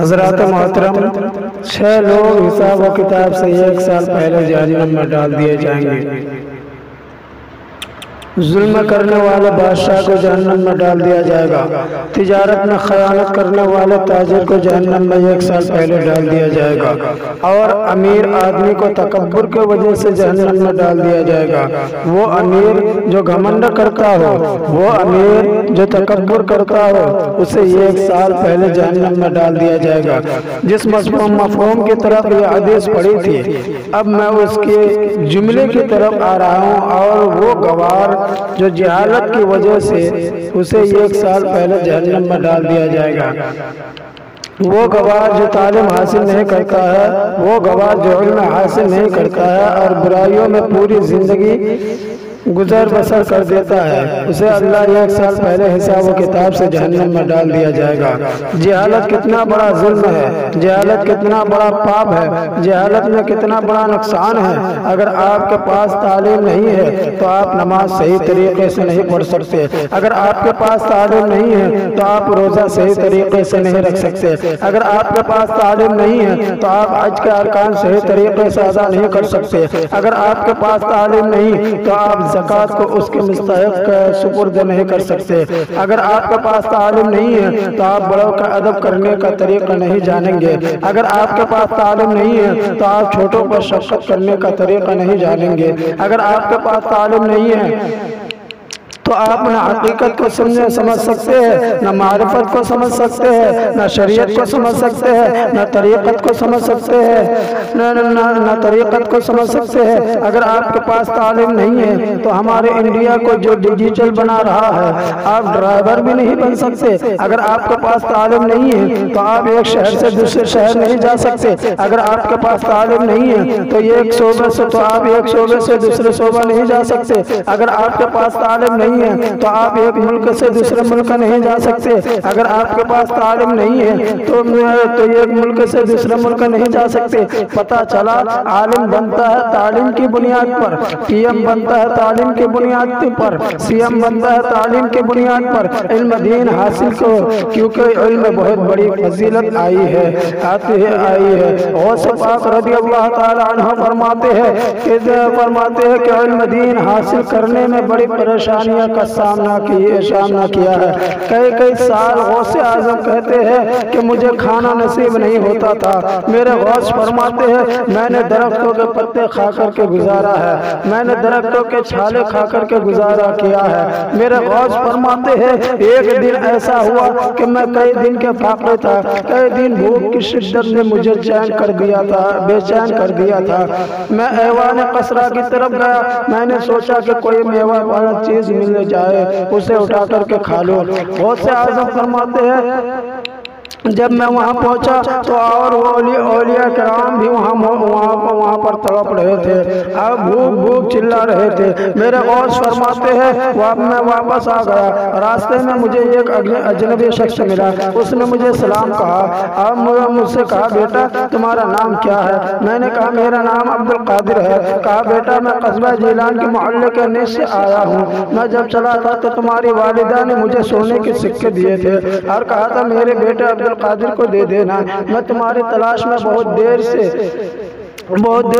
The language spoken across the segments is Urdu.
حضرات محترم، 6 لوگ حساب و کتاب سے 1 سال پہلے جہنم میں ڈال دیے جائیں گے۔ ظلم کرنے والے بادشاہ کو جہنم میں ڈال دیا جائے گا۔ تجارت میں خیانت کرنے والے تاجر کو جہنم میں 1 سال پہلے ڈال دیا جائے گا، اور امیر آدمی کو تکبر کی وجہ سے جہنم میں ڈال دیا جائے گا۔ وہ امیر جو گھمنڈ کرتا ہو، وہ امیر جو تکبر کرتا ہو، اسے 1 سال پہلے جہنم میں ڈال دیا جائے گا۔ جس مفہوم کی طرف یہ حدیث پڑھی تھی، اب میں اس کے جملے کی طرف آ رہا ہوں، اور وہ گوار جو جہالت کی وجہ سے اسے 1 سال پہلے جہنم میں ڈال دیا جائے گا۔ وہ گوار جو تعلیم حاصل نہیں کرتا ہے، وہ گوار جو علم حاصل نہیں کرتا ہے اور برائیوں میں پوری زندگی گزر بسر کر دیتا ہے، اسے اللہ 1 سال پہلے حساب و کتاب سے جہنم میں ڈال دیا جائے گا۔ جہالت کتنا بڑا ظلم ہے، جہالت کتنا بڑا پاپ ہے، جہالت میں کتنا بڑا نقصان ہے۔ اگر آپ کے پاس تعلیم نہیں ہے تو آپ نماز صحیح طریقے سے نہیں پڑھ سکتے۔ اگر آپ کے پاس تعلیم نہیں ہے تو آپ روزہ صحیح طریقے سے نہیں رکھ سکتے۔ اگر آپ کے پاس تعلیم نہیں ہے تو آپ حج کے ارکان صحیح طریقے سے ادا نہیں کر سکتے۔ اگر آپ کے پاس تعلیم نہیں تو آپ زکوٰۃ کو اس کے مستحق سپرد نہیں کر سکتے۔ اگر آپ کے پاس تعلیم نہیں ہے تو آپ بڑوں کا ادب کرنے کا طریقہ نہیں جانیں گے۔ اگر آپ کے پاس تعلیم نہیں ہے تو آپ چھوٹوں پر شفقت کرنے کا طریقہ نہیں جانیں گے۔ اگر آپ کے پاس تعلیم نہیں ہے تو آپ نہ حقیقت کو سمجھ سکتے ہیں، نہ معرفت کو سمجھ سکتے ہیں، نہ شریعت کو سمجھ سکتے ہیں، نہ طریقت کو سمجھ سکتے ہیں، نہ طریقت کو سمجھ سکتے ہیں۔ اگر آپ کے پاس تعلیم نہیں ہے تو ہمارے انڈیا کو جو ڈیجیٹل بنا رہا ہے، آپ ڈرائیور بھی نہیں بن سکتے۔ اگر آپ کے پاس تعلیم نہیں ہے تو آپ ایک شہر سے دوسرے شہر نہیں جا سکتے۔ اگر آپ کے پاس تعلیم نہیں ہے تو ایک صوبے سے تو آپ ایک صوبے سے دوسرے صوبہ نہیں جا سکتے۔ اگر آپ کے پاس تعلیم نہیں ہے تو آپ ایک ملک سے دوسرے ملک نہیں جا سکتے۔ اگر آپ کے پاس تعلیم نہیں ہے تو ایک ملک سے دوسرے ملک نہیں جا سکتے۔ پتہ چلا عالم بنتا ہے تعلیم کی بنیاد پر، پی ایم بنتا ہے تعلیم کی بنیاد پر، سی ایم بنتا ہے تعلیم کی بنیاد پر۔ علم دین حاصل کرو، کیونکہ علم بہت بڑی فضیلت آئی ہے۔ غوث پاک رضی اللہ تعالی عنہ فرماتے ہیں کہ علم دین حاصل کرنے میں بڑی پریشانیاں کا سامنا کیا ہے۔ کئی سال غوث اعظم کہتے ہیں کہ مجھے کھانا نصیب نہیں ہوتا تھا۔ میرے غوث فرماتے ہیں میں نے درختوں کے پتے کھا کر کے گزارا ہے، میں نے درختوں کے چھالے کھا کر کے گزارا کیا ہے۔ میرے غوث فرماتے ہیں ایک دن ایسا ہوا کہ میں کئی دن کے فاقے تھا، کئی دن بھوک کی شدت نے مجھے بے چین کر دیا تھا۔ میں ایوان قصرہ کی طرف گیا، میں نے سوچا کہ کوئی میوہ والا چیز مل جائے، اسے اٹھا کر کے کھا لو۔ غوث اعظم فرماتے ہیں جب میں وہاں پہنچا تو اور اولیاء کرام بھی وہاں پر تڑپ رہے تھے، اب بھوک چلا رہے تھے۔ میرے غوث فرماتے ہیں میں واپس آ گیا، راستے میں مجھے ایک اجنبی شخص ملا، اس نے مجھے سلام کہا۔ اب مجھ سے کہا بیٹا تمہارا نام کیا ہے؟ میں نے کہا میرا نام عبدالقادر ہے۔ کہا بیٹا میں قصبہ جیلان کے محلے کے نیز سے آیا ہوں، میں جب چلا تھا تو تمہاری والدہ نے مجھے سونے کے سکے دیے تھے اور کہا تھا میرے بیٹے عبدالقادر کو دے دینا۔ میں تمہاری تلاش میں بہت دیر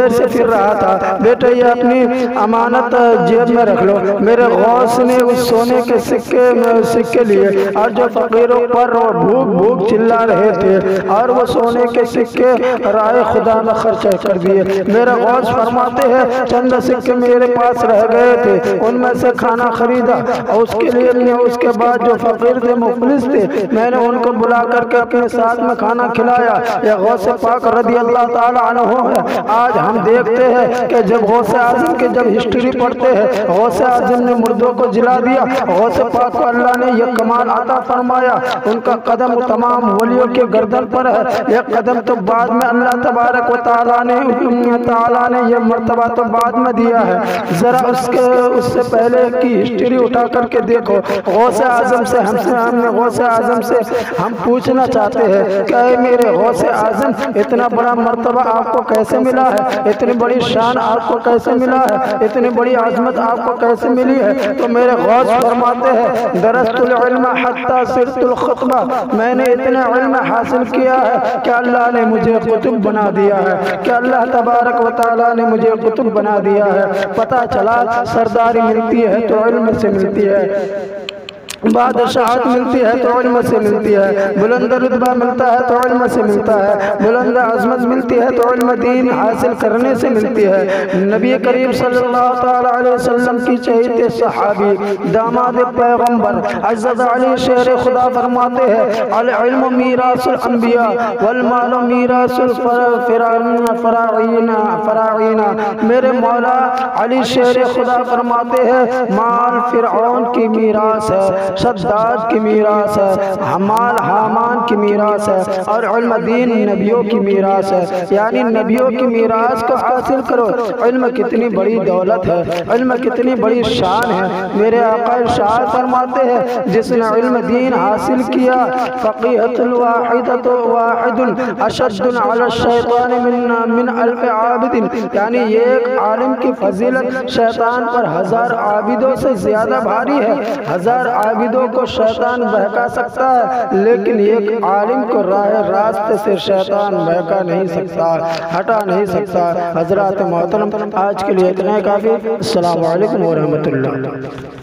سے پھر رہا تھا، بیٹا یہ اپنی امانت جیب میں رکھ لو۔ میرے غوث نے اس سونے کے سکے لیے اور جو فقیروں پر بھوک چلا رہے تھے اور وہ سونے کے سکے رائے خدا میں خرچ کر دیے۔ میرے غوث فرماتے ہیں چند سکے میرے پاس رہ گئے تھے، ان میں سے کھانا خریدا اور اس کے لیے اس کے بعد جو فقیر تھے مفلس تھے میں نے ان کو بلا کر کے اپنے ساتھ میں کھانا کھلایا۔ یہ غوث پاک رضی اللہ تعالی عنہ ہے۔ آج ہم دیکھتے ہیں کہ جب غوث اعظم کے جب ہسٹری پڑھتے ہیں، غوث اعظم نے مردوں کو جلا دیا، غوث پاک کو اللہ نے یہ کمال عطا فرمایا، ان کا قدم تمام ولیوں کے گردن پر ہے۔ یہ قدم تو بعد میں اللہ تبارک و تعالیٰ نے یہ مرتبہ تو بعد میں دیا ہے۔ ذرا اس سے پہلے کی ہسٹری اٹھا کر کے دیکھو۔ غوث اعظم سے ہم پوچھنا چاہتے ہیں کہ اے میرے غوث اعظم اتنا بڑا مرتبہ آپ کو کیسے ملا ہے؟ اتنی بڑی شان آپ کو کیسے ملا ہے؟ اتنی بڑی عظمت آپ کو کیسے ملی ہے؟ تو میرے غوث فرماتے ہیں درست العلم حتی صرت الخطبہ، میں نے اتنا علم حاصل کیا ہے کہ اللہ نے مجھے قطب بنا دیا ہے، کہ اللہ تبارک و تعالیٰ نے مجھے قطب بنا دیا ہے۔ پتہ چلا سرداری ملتی ہے تو علم سے ملتی ہے، بادشاہت ملتی ہے تو علم سے ملتی ہے، بلند رتبہ ملتا ہے تو علم سے ملتا ہے، بلند عظمت ملتی ہے تو علم دین حاصل کرنے سے ملتی ہے۔ نبی کریم صلی اللہ علیہ وسلم کی چہیتے صحابی داماد پیغمبر حضرت علی شیر خدا فرماتے ہیں العلم میراث الانبیاء والمال میراث الفراعین۔ میرے مولا علی شیر خدا فرماتے ہیں مال فرعون کی میراث ہے، شداد کی میراث ہے، حمال حامان کی میراث ہے، اور علم دین نبیوں کی میراث ہے، یعنی نبیوں کی میراث کو حاصل کرو۔ علم کتنی بڑی دولت ہے، علم کتنی بڑی شان ہے۔ میرے آقا ارشاد فرماتے ہیں جس نے علم دین حاصل کیا فقیہۃ الواحدۃ واحد اشد علی الشیطان من الف عابد، یعنی یہ ایک عالم کی فضیلت شیطان پر 1000 عابدوں سے زیادہ بھاری ہے۔ 1000 عابدوں کو شیطان بہکا سکتا ہے لیکن ایک عالم کو راہ راستے سے شیطان بہکا نہیں سکتا، ہٹا نہیں سکتا۔ حضرات محترم آج کے لیے اتنا کافی۔ السلام علیکم ورحمۃ اللہ۔